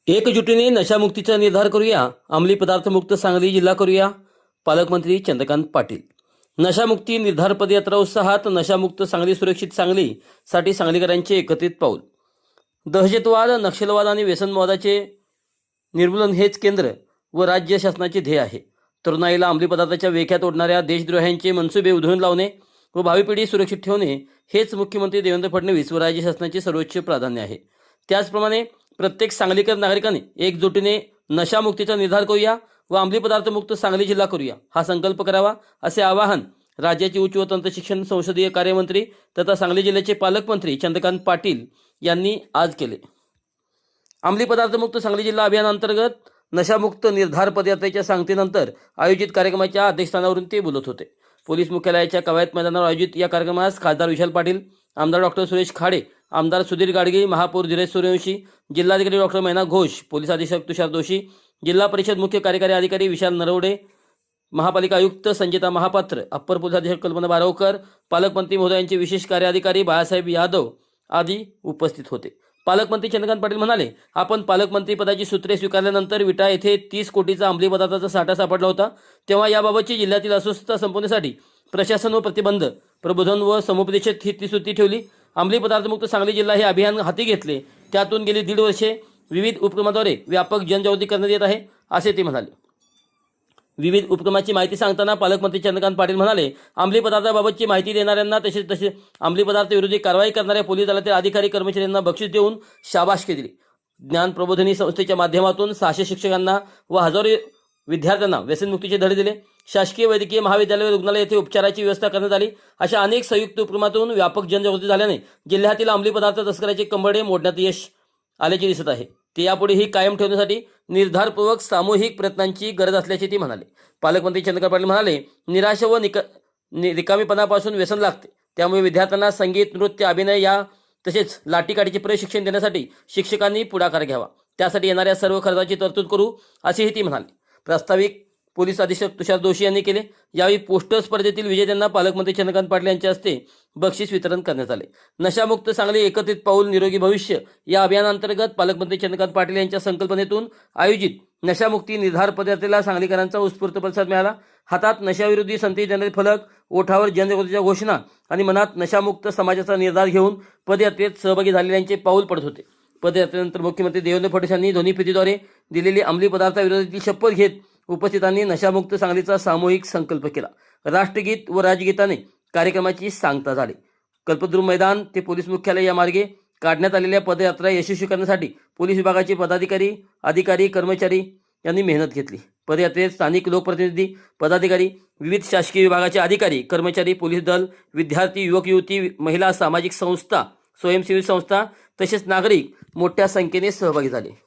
एकजुटीने नशामुक्तीचा निर्धार करूया, अंमली पदार्थ मुक्त सांगली जिल्हा करूया. पालकमंत्री चंद्रकांत पाटील. नशामुक्ती निर्धार पदयात्रा उत्साहात. नशामुक्त सांगली सुरक्षित सांगली साठी सांगलीकरांचे एकत्रित पाऊल. दहशतवाद, नक्षलवाद आणि व्यसनवादाचे निर्मूलन हेच केंद्र व राज्य शासनाचे ध्येय आहे. तरुणाईला अंमली पदार्थाच्या वेख्यात ओढणाऱ्या देशद्रोह्यांचे मनसुबे उधळून लावणे व भावी पिढी सुरक्षित ठेवणे हेच मुख्यमंत्री देवेंद्र फडणवीस व राज्य शासनाचे सर्वोच्च प्राधान्य आहे. त्याचप्रमाणे प्रत्येक सांगलीकर नागरिकाने एकजुटीने नशामुक्तीचा निर्धार करूया व अंमली पदार्थ मुक्त सांगली जिल्हा करूया हा संकल्प करावा, असे आवाहन राज्याचे उच्च व तंत्रशिक्षण संसदीय कार्यमंत्री तथा सांगली जिल्ह्याचे पालकमंत्री चंद्रकांत पाटील यांनी आज केले. अंमली पदार्थ मुक्त सांगली जिल्हा अभियानांतर्गत नशामुक्त निर्धार पदयात्रेच्या सांगतेनंतर आयोजित कार्यक्रमाच्या अध्यक्षस्थानावरून ते बोलत होते. पोलीस मुख्यालयाच्या कवायत मैदानावर आयोजित या कार्यक्रमास खासदार विशाल पाटील, आमदार डॉक्टर सुरेश खाडे, आमदार सुधीर गाडगे, महापौर धीरज सूर्यवंशी, जिल्हाधिकारी डॉक्टर मैना घोष, पोलीस अधीक्षक तुषार दोशी, जिल्हा परिषद मुख्य कार्यकारी अधिकारी विशाल नरवडे, महापालिका आयुक्त संजिता महापात्र, अप्पर पोलीस अधीक्षक कल्पना बारवकर, पालकमंत्री महोदयांचे विशेष कार्याधिकारी बाळासाहेब यादव आदी उपस्थित होते. पालकमंत्री चंद्रकांत पाटील म्हणाले, आपण पालकमंत्री पदाची सूत्रे स्वीकारल्यानंतर विटा येथे 30 कोटीचा अंमली पदार्थाचा साठा सापडला होता. तेव्हा याबाबतची जिल्ह्यातील अस्वस्थता संपवण्यासाठी प्रशासन व प्रतिबंध, प्रबोधन व समुपदेशक ही त्रिसूत्री ठेवली. अंमली पदार्थमुक्त सांगली जिल्हा हे अभियान हाती घेतले. त्यातून गेली 1.5 वर्षे विविध उपक्रमाद्वारे व्यापक जनजागृती करण्यात येत आहे, असे ते म्हणाले. विविध उपक्रमाची माहिती सांगताना पालकमंत्री चंद्रकांत पाटील म्हणाले, अंमली पदार्थाबाबतची माहिती देणाऱ्यांना तसेच अंमली पदार्थ विरोधी कारवाई करणाऱ्या पोलीस दलातील अधिकारी कर्मचाऱ्यांना बक्षीस देऊन शाबासकी दिली. ज्ञान प्रबोधिनी संस्थेच्या माध्यमातून 600 शिक्षकांना व हजारो विद्यार्थ्यांना व्यसनमुक्तीचे धडे दिले. शासकीय वैद्यकीय महाविद्यालय व रुग्णालय येथे उपचाराची व्यवस्था करण्यात आली. अशा अनेक संयुक्त उपक्रमातून व्यापक जनजागृती झाल्याने जिल्ह्यातील अंमली पदार्थ तस्कराचे कंबरडे मोडण्यात यश आल्याचे दिसत आहे. ते यापुढेही कायम ठेवण्यासाठी निर्धारपूर्वक सामूहिक प्रयत्नांची गरज असल्याचे ते म्हणाले. पालकमंत्री चंद्रकांत पाटील म्हणाले, निराशा व रिकामीपणापासून व्यसन लागते. त्यामुळे विद्यार्थ्यांना संगीत, नृत्य, अभिनय या तसेच लाठीकाठीचे प्रशिक्षण देण्यासाठी शिक्षकांनी पुढाकार घ्यावा. त्यासाठी येणाऱ्या सर्व खर्चाची तरतूद करू, असेही ते म्हणाले. प्रास्ताविक पोलीस अधीक्षक तुषार दोशी यांनी केले. यावेळी पोस्टर स्पर्धेतील विजेत्यांना पालकमंत्री चंद्रकांत पाटील यांच्या हस्ते बक्षीस वितरण करण्यात आले. नशामुक्त सांगली एकत्रित पाऊल निरोगी भविष्य या अभियानांतर्गत पालकमंत्री चंद्रकांत पाटील यांच्या संकल्पनेतून आयोजित नशामुक्ती निर्धार पदयात्रेला सांगलीकरांचा उत्स्फूर्त प्रतिसाद मिळाला. हातात नशाविरोधी संदेश देणारे फलक, ओठावर जनजागृतीच्या घोषणा आणि मनात नशामुक्त समाजाचा निर्धार घेऊन पदयात्रेत सहभागी झालेल्यांचे पाऊल पडत होते. पदयात्रेनंतर मुख्यमंत्री देवेंद्र फडणवीस यांनी ध्वनिफितीद्वारे दिलेली अंमली पदार्थाविरोधातील शपथ घेत उपस्थितांनी नशामुक्त सांगलीचा सामूहिक संकल्प केला. राष्ट्रगीत व राजगीताने कार्यक्रमाची सांगता झाली. कल्पद्रुम मैदान ते पोलीस मुख्यालय या मार्गे काढण्यात आलेल्या पदयात्रा यशस्वी करण्यासाठी पोलीस विभागाचे पदाधिकारी, अधिकारी, कर्मचारी यांनी मेहनत घेतली. पदयात्रेत स्थानिक लोकप्रतिनिधी, पदाधिकारी, विविध शासकीय विभागाचे अधिकारी, कर्मचारी, पोलीस दल, विद्यार्थी, युवक युवती, महिला, सामाजिक संस्था, स्वयंसेवी संस्था तसेच नागरिक मोठ्या संख्येने सहभागी झाले.